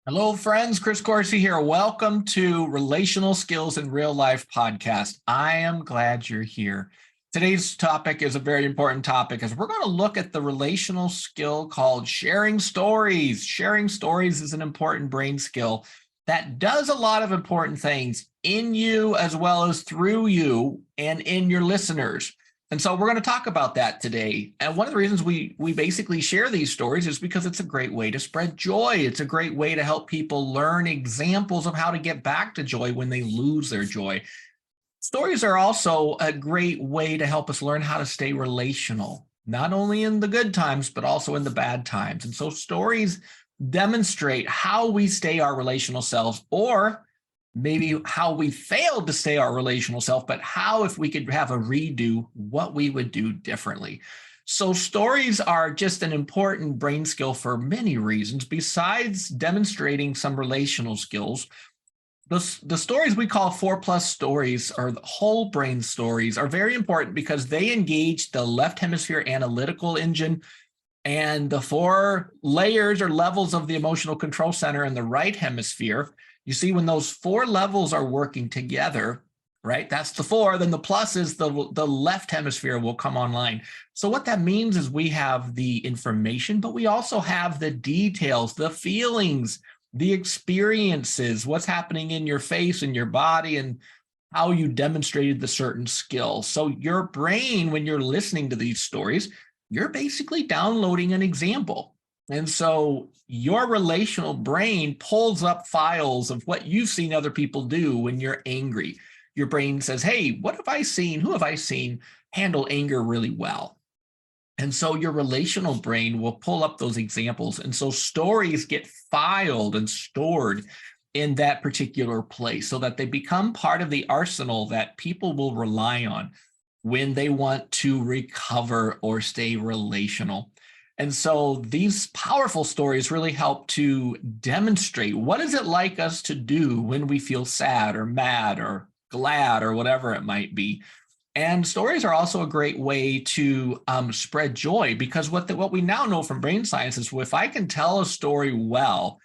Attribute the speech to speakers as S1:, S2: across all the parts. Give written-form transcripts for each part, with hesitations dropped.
S1: Hello, friends. Chris Corsi here. Welcome to Relational Skills in Real Life podcast. I am glad you're here. Today's topic is a very important topic as we're going to look at the relational skill called sharing stories. Sharing stories is an important brain skill that does a lot of important things in you as well as through you and in your listeners. And so we're going to talk about that today. And one of the reasons we basically share these stories is because it's a great way to spread joy. It's a great way to help people learn examples of how to get back to joy when they lose their joy. Stories are also a great way to help us learn how to stay relational, not only in the good times, but also in the bad times. And so stories demonstrate how we stay our relational selves, or maybe how we failed to stay our relational self, but how, if we could have a redo, what we would do differently. So stories are just an important brain skill for many reasons. Besides demonstrating some relational skills, the stories we call 4+ stories, or the whole brain stories, are very important because they engage the left hemisphere analytical engine and the 4 layers or levels of the emotional control center in the right hemisphere. You see, when those 4 levels are working together, right, that's the 4, then the plus is the left hemisphere will come online. So what that means is we have the information, but we also have the details, the feelings, the experiences, what's happening in your face and your body, and how you demonstrated the certain skill. So your brain, when you're listening to these stories, you're basically downloading an example. And so your relational brain pulls up files of what you've seen other people do when you're angry. Your brain says, hey, what have I seen? Who have I seen handle anger really well? And so your relational brain will pull up those examples. And so stories get filed and stored in that particular place so that they become part of the arsenal that people will rely on when they want to recover or stay relational. And so these powerful stories really help to demonstrate what is it like us to do when we feel sad or mad or glad or whatever it might be. And stories are also a great way to spread joy, because what we now know from brain science is if I can tell a story well,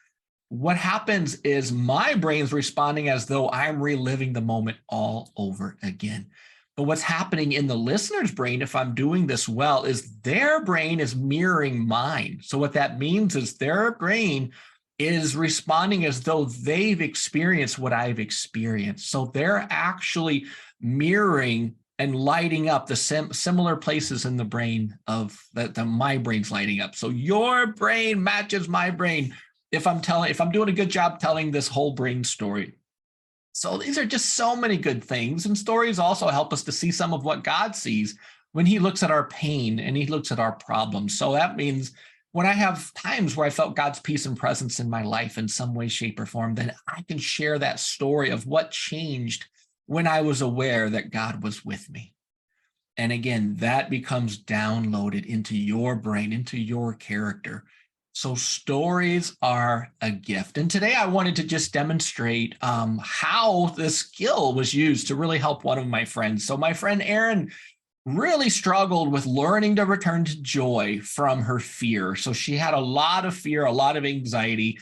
S1: what happens is my brain's responding as though I'm reliving the moment all over again. But what's happening in the listener's brain, if I'm doing this well, is their brain is mirroring mine. So what that means is their brain is responding as though they've experienced what I've experienced. So they're actually mirroring and lighting up the similar places in the brain of that my brain's lighting up. So your brain matches my brain if I'm doing a good job telling this whole brain story. So these are just so many good things. And stories also help us to see some of what God sees when he looks at our pain and he looks at our problems. So that means when I have times where I felt God's peace and presence in my life in some way, shape, or form, then I can share that story of what changed when I was aware that God was with me. And again, that becomes downloaded into your brain, into your character. So stories are a gift. And today I wanted to just demonstrate how this skill was used to really help one of my friends. So my friend Erin really struggled with learning to return to joy from her fear. So she had a lot of fear, a lot of anxiety,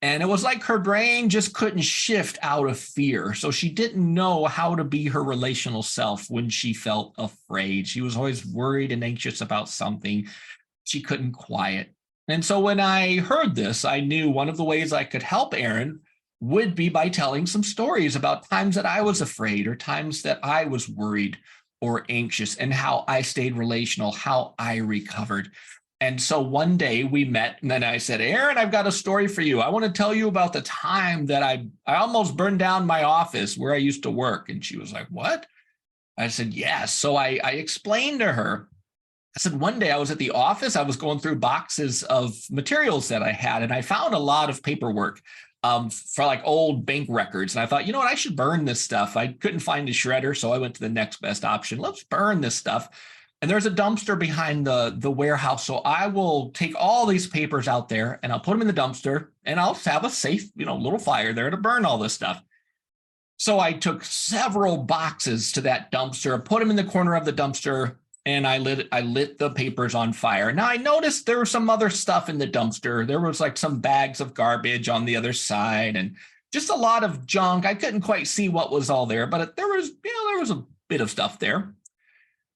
S1: and it was like her brain just couldn't shift out of fear. So she didn't know how to be her relational self when she felt afraid. She was always worried and anxious about something she couldn't quiet. And so when I heard this, I knew one of the ways I could help Erin would be by telling some stories about times that I was afraid or times that I was worried or anxious and how I stayed relational, how I recovered. And so one day we met, and then I said, Erin, I've got a story for you. I want to tell you about the time that I almost burned down my office where I used to work. And she was like, what? I said, yes. So I explained to her. I said, one day I was at the office, I was going through boxes of materials that I had, and I found a lot of paperwork for like old bank records. And I thought, you know what, I should burn this stuff. I couldn't find a shredder, so I went to the next best option. Let's burn this stuff. And there's a dumpster behind the warehouse. So I will take all these papers out there and I'll put them in the dumpster, and I'll have a safe, little fire there to burn all this stuff. So I took several boxes to that dumpster, put them in the corner of the dumpster, and I lit the papers on fire. Now I noticed there was some other stuff in the dumpster. There was like some bags of garbage on the other side and just a lot of junk. I couldn't quite see what was all there, but there was a bit of stuff there.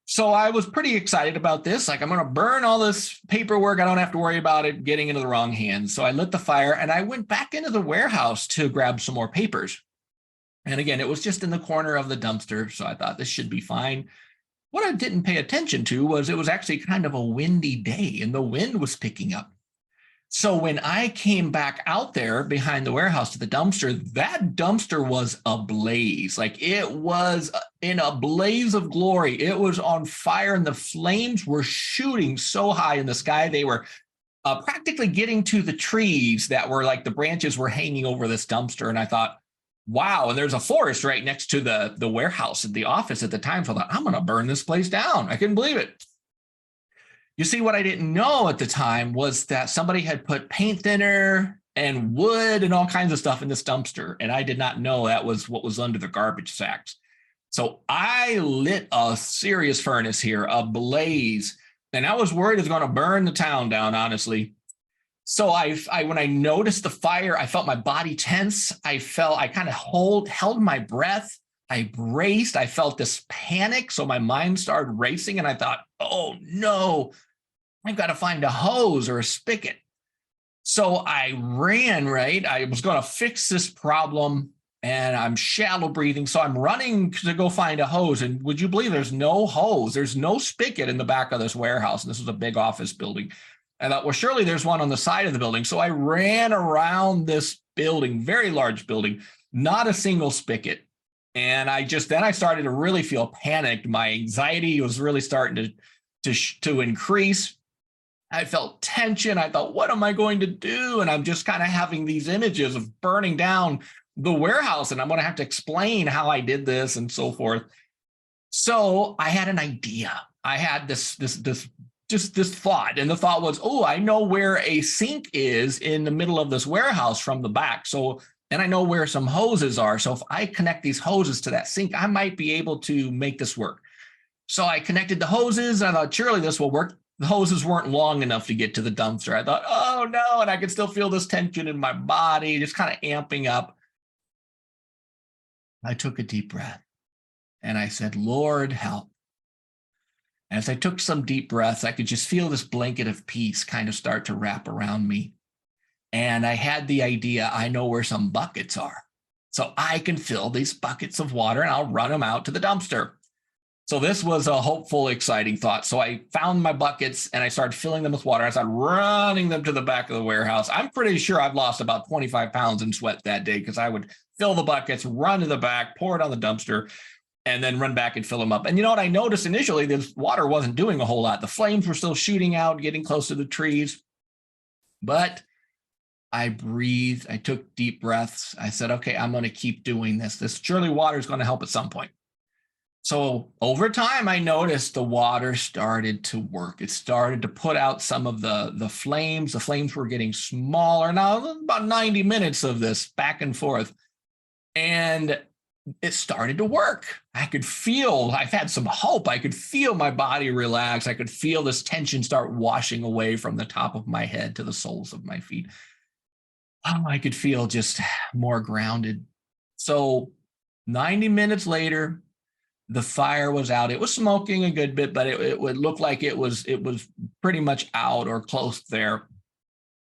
S1: So I was pretty excited about this. Like, I'm going to burn all this paperwork. I don't have to worry about it getting into the wrong hands. So I lit the fire and I went back into the warehouse to grab some more papers. And again, it was just in the corner of the dumpster. So I thought this should be fine. What I didn't pay attention to was it was actually kind of a windy day and the wind was picking up. So when I came back out there behind the warehouse to the dumpster, that dumpster was ablaze. Like, it was in a blaze of glory. It was on fire and the flames were shooting so high in the sky. They were practically getting to the trees that were like the branches were hanging over this dumpster. And I thought, wow. And there's a forest right next to the warehouse at the office at the time. So I thought, I'm going to burn this place down. I couldn't believe it. You see, what I didn't know at the time was that somebody had put paint thinner and wood and all kinds of stuff in this dumpster. And I did not know that was what was under the garbage sacks. So I lit a serious furnace here, a blaze. And I was worried it was going to burn the town down, honestly. So I when I noticed the fire, I felt my body tense. I kind of held my breath. I braced. I felt this panic. So my mind started racing and I thought, oh no, I've got to find a hose or a spigot. So I ran, right? I was going to fix this problem and I'm shallow breathing. So I'm running to go find a hose. And would you believe there's no hose? There's no spigot in the back of this warehouse. And this was a big office building. I thought, well, surely there's one on the side of the building. So I ran around this building, very large building, not a single spigot. And then I started to really feel panicked. My anxiety was really starting to increase. I felt tension. I thought, what am I going to do? And I'm just kind of having these images of burning down the warehouse and I'm going to have to explain how I did this and so forth. So I had an idea. I had this thought, and the thought was, oh, I know where a sink is in the middle of this warehouse from the back. And I know where some hoses are. So if I connect these hoses to that sink, I might be able to make this work. So I connected the hoses and I thought, surely this will work. The hoses weren't long enough to get to the dumpster. I thought, oh no. And I could still feel this tension in my body, just kind of amping up. I took a deep breath and I said, Lord, help. And as I took some deep breaths, I could just feel this blanket of peace kind of start to wrap around me. And I had the idea, I know where some buckets are. So I can fill these buckets of water and I'll run them out to the dumpster. So this was a hopeful, exciting thought. So I found my buckets and I started filling them with water. I started running them to the back of the warehouse. I'm pretty sure I've lost about 25 pounds in sweat that day because I would fill the buckets, run to the back, pour it on the dumpster, and then run back and fill them up. And you know what I noticed initially? This water wasn't doing a whole lot. The flames were still shooting out, getting close to the trees. But I breathed. I took deep breaths. I said, okay, I'm going to keep doing this. This surely water is going to help at some point. So over time, I noticed the water started to work. It started to put out some of the flames. The flames were getting smaller. Now, about 90 minutes of this back and forth. And it started to work. I've had some hope. I could feel my body relax. I could feel this tension start washing away from the top of my head to the soles of my feet. Oh, I could feel just more grounded. So 90 minutes later, the fire was out. It was smoking a good bit, but it would look like it was pretty much out or close there.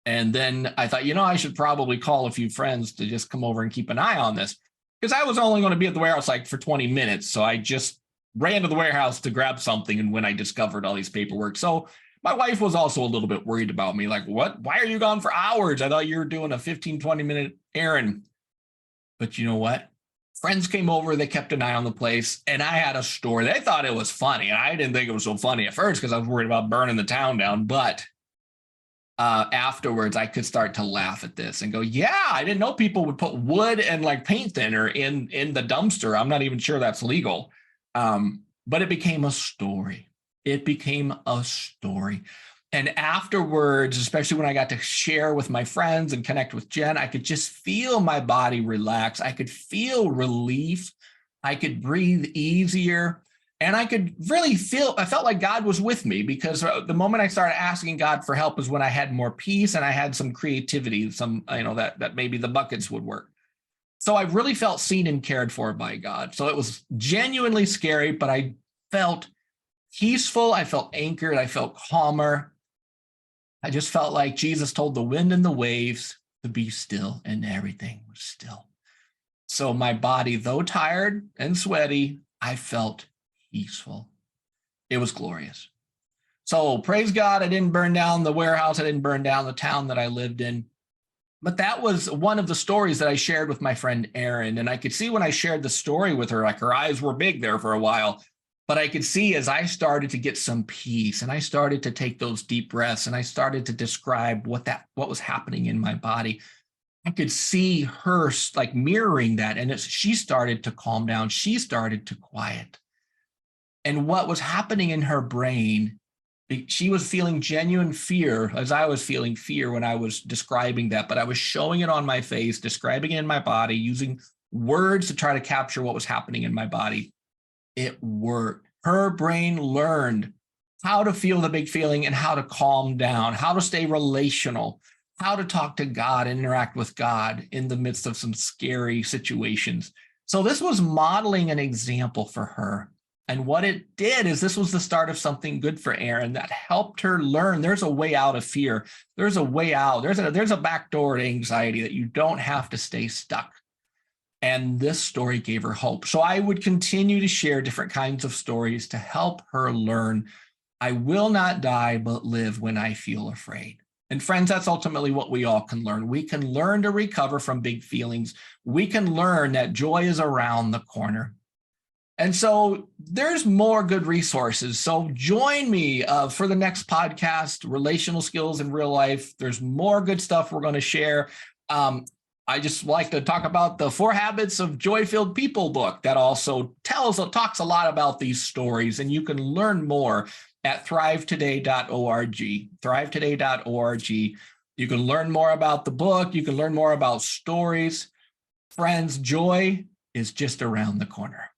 S1: And then I thought, I should probably call a few friends to just come over and keep an eye on this. Because I was only going to be at the warehouse like for 20 minutes. So I just ran to the warehouse to grab something. And when I discovered all these paperwork. So my wife was also a little bit worried about me. Like, what? Why are you gone for hours? I thought you were doing a 15, 20-minute errand. But you know what? Friends came over. They kept an eye on the place. And I had a story. They thought it was funny. And I didn't think it was so funny at first because I was worried about burning the town down. But afterwards, I could start to laugh at this and go, yeah, I didn't know people would put wood and like paint thinner in the dumpster. I'm not even sure that's legal. But it became a story. It became a story. And afterwards, especially when I got to share with my friends and connect with Jen, I could just feel my body relax. I could feel relief. I could breathe easier. And I could really I felt like God was with me, because the moment I started asking God for help is when I had more peace and I had some creativity, that maybe the buckets would work. So I really felt seen and cared for by God. So it was genuinely scary, but I felt peaceful. I felt anchored. I felt calmer. I just felt like Jesus told the wind and the waves to be still, and everything was still. So my body, though tired and sweaty, I felt peaceful. It was glorious. So praise God, I didn't burn down the warehouse. I didn't burn down the town that I lived in. But that was one of the stories that I shared with my friend Erin. And I could see when I shared the story with her, like her eyes were big there for a while. But I could see as I started to get some peace and I started to take those deep breaths and I started to describe what was happening in my body, I could see her like mirroring that. And she started to calm down. She started to quiet. And what was happening in her brain, she was feeling genuine fear, as I was feeling fear when I was describing that, but I was showing it on my face, describing it in my body, using words to try to capture what was happening in my body. It worked. Her brain learned how to feel the big feeling and how to calm down, how to stay relational, how to talk to God, interact with God in the midst of some scary situations. So this was modeling an example for her. And what it did is this was the start of something good for Erin that helped her learn there's a way out of fear. There's a way out. There's a back door to anxiety, that you don't have to stay stuck. And this story gave her hope. So I would continue to share different kinds of stories to help her learn, I will not die, but live when I feel afraid. And friends, that's ultimately what we all can learn. We can learn to recover from big feelings. We can learn that joy is around the corner. And so there's more good resources. So join me for the next podcast, Relational Skills in Real Life. There's more good stuff we're going to share. I just like to talk about the 4 Habits of Joy-Filled People book that also talks a lot about these stories. And you can learn more at thrivetoday.org. Thrivetoday.org. You can learn more about the book. You can learn more about stories. Friends, joy is just around the corner.